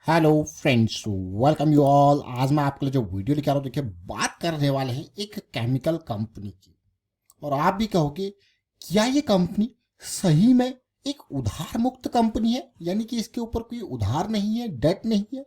Hello friends, welcome you all. आज मैं आपके लिए जो वीडियो लेकर आ रहा हूँ, देखिए बात करने वाले हैं एक केमिकल कंपनी की। और आप भी कहोगे क्या ये कंपनी सही में एक उधार मुक्त कंपनी है, यानी कि इसके ऊपर कोई उधार नहीं है, डेट नहीं है।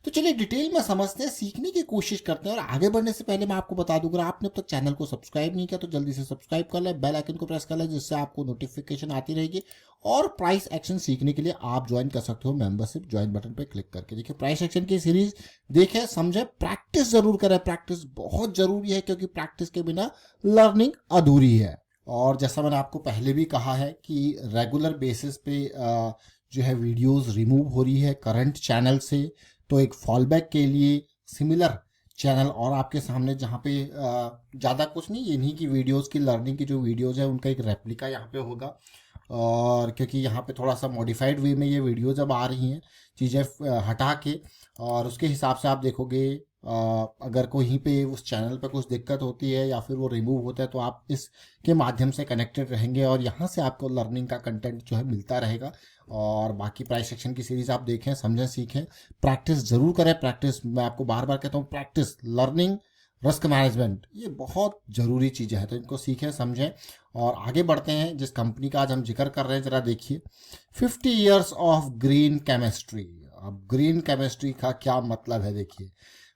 तो चलिए डिटेल में समझते हैं, सीखने की कोशिश करते हैं। और आगे बढ़ने से पहले मैं आपको बता दूं, अगर आपने अब तक चैनल को सब्सक्राइब नहीं किया तो जल्दी से सब्सक्राइब कर लें, बेल आइकन को प्रेस कर लें, जिससे आपको नोटिफिकेशन आती रहेगी। और प्राइस एक्शन सीखने के लिए आप ज्वाइन कर सकते हो मेंबरशिप ज्वाइन बटन पर क्लिक करके। देखिए प्राइस एक्शन की सीरीज देखें, समझे, प्रैक्टिस जरूर करें। प्रैक्टिस बहुत जरूरी है, क्योंकि प्रैक्टिस के बिना लर्निंग अधूरी है। और जैसा मैंने आपको पहले भी कहा है कि रेगुलर बेसिस पे जो है वीडियोस रिमूव हो रही है करंट चैनल से। तो एक फॉलबैक के लिए सिमिलर चैनल और आपके सामने, जहाँ पे ज़्यादा कुछ नहीं, इन्हीं की वीडियोस की लर्निंग की जो वीडियोस है उनका एक रेप्लिका यहाँ पे होगा। और क्योंकि यहाँ पे थोड़ा सा मॉडिफाइड वे में ये वीडियोज अब आ रही हैं, चीज़ें हटा के। और उसके हिसाब से आप देखोगे, अगर कहीं पे उस चैनल पे कुछ दिक्कत होती है या फिर वो रिमूव होता है, तो आप इसके माध्यम से कनेक्टेड रहेंगे और यहाँ से आपको लर्निंग का कंटेंट जो है मिलता रहेगा। और बाकी प्राइस सेक्शन की सीरीज आप देखें, समझें, सीखें, प्रैक्टिस जरूर करें। प्रैक्टिस, मैं आपको बार बार कहता हूँ, प्रैक्टिस, लर्निंग, रिस्क मैनेजमेंट, ये बहुत ज़रूरी चीज़ें हैं। तो इनको सीखें, समझें और आगे बढ़ते हैं। जिस कंपनी का आज हम जिक्र कर रहे हैं, ज़रा देखिए, 50 ईयर्स ऑफ ग्रीन केमिस्ट्री। अब ग्रीन केमिस्ट्री का क्या मतलब है, देखिए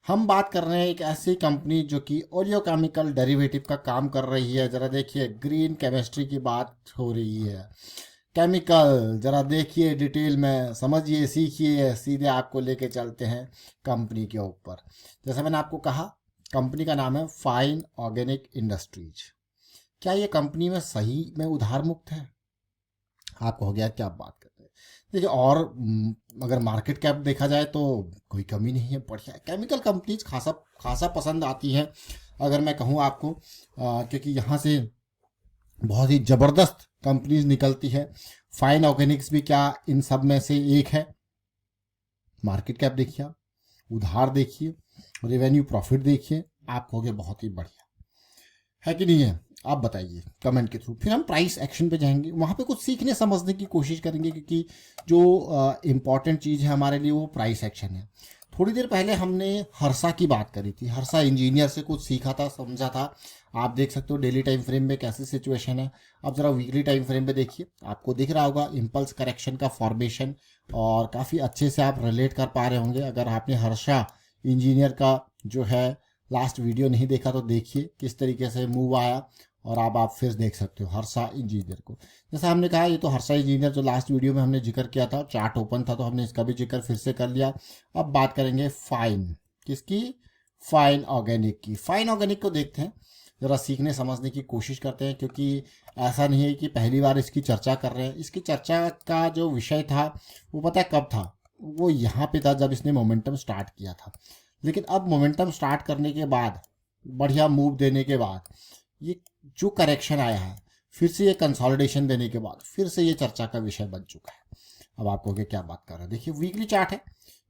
हम बात कर रहे हैं एक ऐसी कंपनी जो कि ओलियोकेमिकल डेरिवेटिव का काम कर रही है। ज़रा देखिए, ग्रीन केमिस्ट्री की बात हो रही है, केमिकल, जरा देखिए डिटेल में, समझिए, सीखिए। सीधे आपको लेके चलते हैं कंपनी के ऊपर। जैसे मैंने आपको कहा, कंपनी का नाम है फाइन ऑर्गेनिक इंडस्ट्रीज। क्या ये कंपनी में सही में उधार मुक्त है? आप कहोगे यार क्या बात करते हैं। देखिए, और अगर मार्केट कैप देखा जाए तो कोई कमी नहीं है, बढ़िया है। केमिकल कंपनीज खासा खासा पसंद आती है, अगर मैं कहूँ आपको, क्योंकि यहाँ से बहुत ही ज़बरदस्त कंपनीज निकलती है। फाइन ऑर्गेनिक्स भी क्या इन सब में से एक है। मार्केट कैप देखिए आप, उधार देखिए, रेवेन्यू प्रॉफिट देखिए, आप कहोगे बहुत ही बढ़िया है कि नहीं है। आप बताइए कमेंट के थ्रू। फिर हम प्राइस एक्शन पे जाएंगे, वहाँ पे कुछ सीखने समझने की कोशिश करेंगे, क्योंकि जो इम्पॉर्टेंट चीज़ है हमारे लिए वो प्राइस एक्शन है। थोड़ी देर पहले हमने हर्षा की बात करी थी, हर्षा इंजीनियर से कुछ सीखा था, समझा था। आप देख सकते हो डेली टाइम फ्रेम में कैसी सिचुएशन है। अब जरा वीकली टाइम फ्रेम पे देखिए, आपको दिख रहा होगा इम्पल्स करेक्शन का फॉर्मेशन, और काफ़ी अच्छे से आप रिलेट कर पा रहे होंगे। अगर आपने हर्षा इंजीनियर का जो है लास्ट वीडियो नहीं देखा तो देखिए किस तरीके से मूव आया। और अब आप फिर देख सकते हो हर्षा इंजीनियर को। जैसा हमने कहा, ये तो हर्षा इंजीनियर जो लास्ट वीडियो में हमने जिक्र किया था, चार्ट ओपन था तो हमने इसका भी जिक्र फिर से कर लिया। अब बात करेंगे फाइन, किसकी? फाइन ऑर्गेनिक की। फाइन ऑर्गेनिक को देखते हैं, ज़रा सीखने समझने की कोशिश करते हैं, क्योंकि ऐसा नहीं है कि पहली बार इसकी चर्चा कर रहे हैं। इसकी चर्चा का जो विषय था वो पता है कब था? वो यहाँ पे था जब इसने मोमेंटम स्टार्ट किया था। लेकिन अब मोमेंटम स्टार्ट करने के बाद, बढ़िया मूव देने के बाद, ये जो करेक्शन आया है, फिर से ये कंसोलिडेशन देने के बाद फिर से ये चर्चा का विषय बन चुका है। अब आपको क्या बात कर रहे हैं, देखिए वीकली चार्ट है।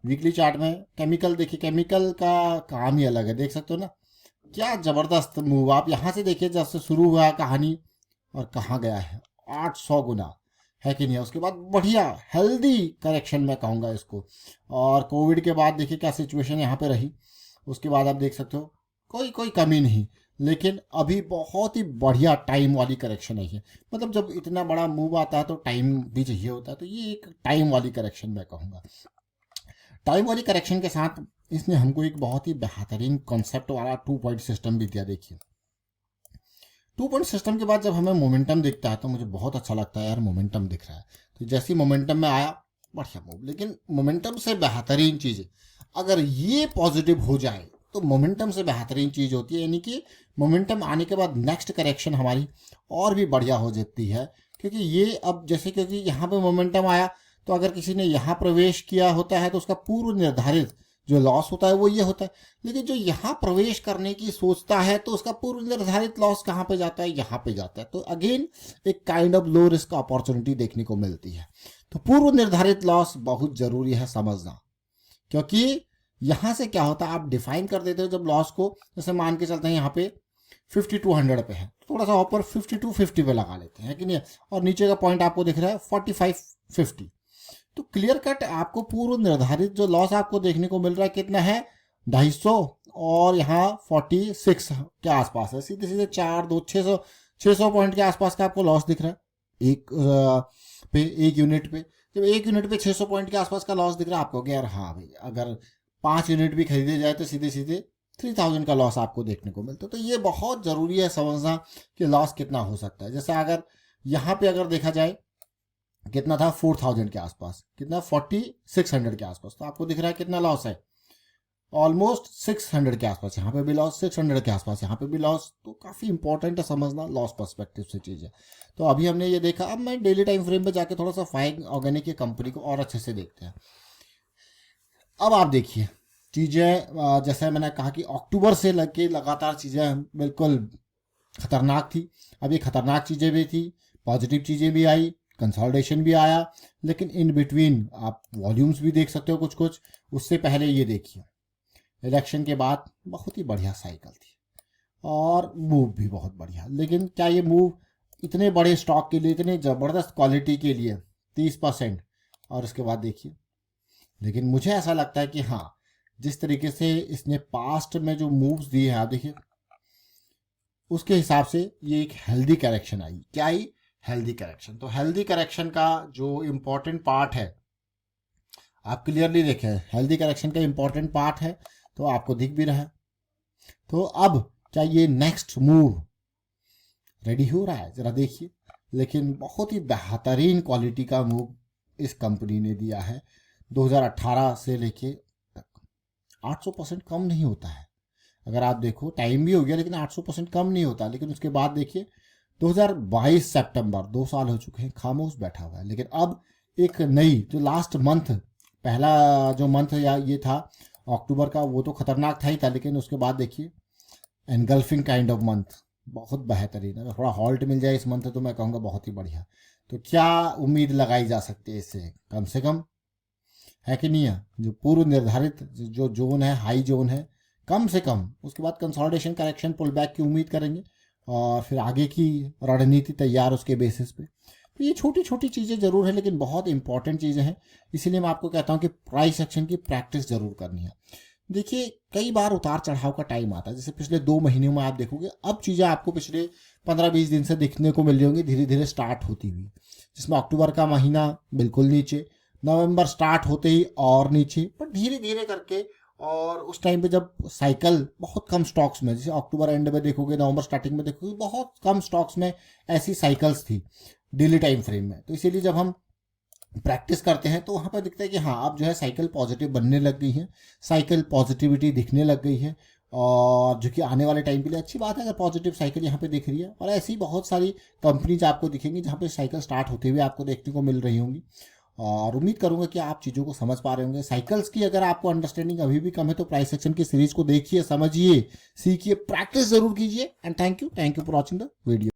वीकली चार्ट में केमिकल देखिए, केमिकल का काम ही अलग है, देख सकते हो ना, क्या जबरदस्त मूव। आप यहाँ से देखिए, जब से शुरू हुआ कहानी और कहाँ गया है, 800 गुना, है कि नहीं है। उसके बाद बढ़िया हेल्दी करेक्शन मैं कहूँगा इसको। और कोविड के बाद देखिए क्या सिचुएशन यहाँ पे रही। उसके बाद आप देख सकते हो कोई कोई कमी नहीं, लेकिन अभी बहुत ही बढ़िया टाइम वाली करेक्शन आई है। मतलब जब इतना बड़ा मूव आता है तो टाइम भी चाहिए होता है, तो ये एक टाइम वाली करेक्शन मैं कहूँगा। टाइम वाली करेक्शन के साथ इसने हमको एक बहुत ही बेहतरीन कॉन्सेप्ट वाला 2 पॉइंट सिस्टम भी दिया। देखिए 2 पॉइंट सिस्टम के बाद जब हमें मोमेंटम दिखता है तो मुझे बहुत अच्छा लगता है, यार मोमेंटम दिख रहा है। तो जैसे ही मोमेंटम में आया, बढ़िया मूव। लेकिन मोमेंटम से बेहतरीन चीज़, अगर ये पॉजिटिव हो जाए तो मोमेंटम से बेहतरीन चीज़ होती है, यानी कि मोमेंटम आने के बाद नेक्स्ट करेक्शन हमारी और भी बढ़िया हो जाती है। क्योंकि ये अब जैसे, क्योंकि यहाँ पे मोमेंटम आया, तो अगर किसी ने यहाँ प्रवेश किया होता है तो उसका पूर्व निर्धारित जो लॉस होता है वो ये होता है। लेकिन जो यहाँ प्रवेश करने की सोचता है तो उसका पूर्व निर्धारित लॉस कहाँ पे जाता है? यहाँ पे जाता है। तो अगेन एक kind of low risk opportunity देखने को मिलती है। तो पूर्व निर्धारित लॉस बहुत जरूरी है समझना, क्योंकि यहाँ से क्या होता है, आप डिफाइन कर देते हो जब लॉस को। जैसे मान के चलते हैं यहाँ पे 5200 पे है, थोड़ा सा ऊपर 5250 पे लगा लेते हैं, कि नहीं। और नीचे का पॉइंट आपको दिख रहा है 4550। तो क्लियर कट आपको पूर्व निर्धारित जो लॉस आपको देखने को मिल रहा है कितना है 250 और यहाँ 46 के आसपास है, सीधे सीधे 600 पॉइंट के आसपास का आपको लॉस दिख रहा है एक यूनिट पे। जब एक यूनिट पे 600 पॉइंट के आसपास का लॉस दिख रहा है आपको कि यार हाँ भाई अगर 5 यूनिट भी खरीदे जाए तो सीधे सीधे 3000 का लॉस आपको देखने को मिलता है। तो ये बहुत ज़रूरी है समझना कि लॉस कितना हो सकता है। जैसे अगर यहाँ पे अगर देखा जाए कितना था 4000 के आसपास, कितना 4600 के आसपास, तो आपको दिख रहा है कितना लॉस है ऑलमोस्ट 600 के आसपास, यहाँ पे भी लॉस 600 के आसपास, यहाँ पे भी लॉस। तो काफ़ी इंपॉर्टेंट है समझना लॉस पर्सपेक्टिव से चीज़ है। तो अभी हमने ये देखा, अब मैं डेली टाइम फ्रेम पे जाके थोड़ा सा फाइन ऑर्गेनिक की कंपनी को और अच्छे से देखते हैं। अब आप देखिए चीज़ें, जैसे मैंने कहा कि अक्टूबर से लगे लगातार चीज़ें बिल्कुल खतरनाक थी। अब ये खतरनाक चीज़ें भी थी, पॉजिटिव चीज़ें भी आई, कंसोलिडेशन भी आया, लेकिन इन बिटवीन आप वॉल्यूम्स भी देख सकते हो कुछ कुछ। उससे पहले ये देखिए इलेक्शन के बाद बहुत ही बढ़िया साइकिल थी और मूव भी बहुत बढ़िया। लेकिन क्या ये मूव इतने बड़े स्टॉक के लिए, इतने ज़बरदस्त क्वालिटी के लिए 30%, और उसके बाद देखिए। लेकिन मुझे ऐसा लगता है कि हाँ, जिस तरीके से इसने पास्ट में जो मूव्स दिए हैं आप देखिए, उसके हिसाब से ये एक हेल्दी करेक्शन आई। क्या आई? Healthy correction. तो हेल्दी करेक्शन का जो इम्पोर्टेंट पार्ट है आप क्लियरली देखें, हेल्दी करेक्शन का इम्पोर्टेंट पार्ट है तो आपको दिख भी रहा है। तो अब क्या ये नेक्स्ट मूव रेडी हो रहा है, जरा देखिए। लेकिन बहुत ही बेहतरीन क्वालिटी का मूव इस कंपनी ने दिया है। 2018 से लेके 800% कम नहीं होता है। अगर आप देखो टाइम भी हो गया लेकिन 800% कम नहीं होता। लेकिन उसके बाद देखिए 2022 सितंबर, 2 साल हो चुके हैं, खामोश बैठा हुआ है। लेकिन अब एक नई जो लास्ट मंथ, पहला जो मंथ या ये था अक्टूबर का, वो तो खतरनाक था ही था, लेकिन उसके बाद देखिए एनगल्फिंग काइंड ऑफ मंथ, बहुत बेहतरीन। अगर थोड़ा हॉल्ट मिल जाए इस मंथ तो मैं कहूँगा बहुत ही बढ़िया। तो क्या उम्मीद लगाई जा सकती है इससे? कम से कम है कि नहीं है, जो पूर्व निर्धारित जो जोन है, हाई जोन है, कम से कम उसके बाद कंसोलिडेशन, करेक्शन, पुल बैक की उम्मीद करेंगे और फिर आगे की रणनीति तैयार उसके बेसिस पे। तो ये छोटी छोटी चीज़ें ज़रूर है लेकिन बहुत इंपॉर्टेंट चीज़ें हैं। इसीलिए मैं आपको कहता हूँ कि प्राइस एक्शन की प्रैक्टिस ज़रूर करनी है। देखिए कई बार उतार चढ़ाव का टाइम आता है, जैसे पिछले 2 महीनों में आप देखोगे अब चीज़ें आपको पिछले 15-20 दिन से दिखने को मिल रही होंगी धीरे धीरे स्टार्ट होती हुई, जिसमें अक्टूबर का महीना बिल्कुल नीचे, नवंबर स्टार्ट होते ही और नीचे, पर धीरे धीरे करके। और उस टाइम पे जब साइकिल बहुत कम स्टॉक्स में, जैसे अक्टूबर एंड में देखोगे, नवंबर स्टार्टिंग में देखोगे, बहुत कम स्टॉक्स में ऐसी साइकिल्स थी डेली टाइम फ्रेम में। तो इसीलिए जब हम प्रैक्टिस करते हैं तो वहाँ पर दिखता है कि हाँ अब जो है साइकिल पॉजिटिव बनने लग गई है, साइकिल पॉजिटिविटी दिखने लग गई है, और जो कि आने वाले टाइम के लिए अच्छी बात है अगर पॉजिटिव साइकिल यहाँ पे दिख रही है। और ऐसी बहुत सारी कंपनीज आपको दिखेंगी जहाँ पे साइकिल स्टार्ट होते हुए आपको देखने को मिल रही होंगी। और उम्मीद करूंगा कि आप चीज़ों को समझ पा रहे होंगे। साइकिल्स की अगर आपको अंडरस्टैंडिंग अभी भी कम है तो प्राइस सेक्शन की सीरीज को देखिए, समझिए, सीखिए, प्रैक्टिस जरूर कीजिए। And thank you for watching the video.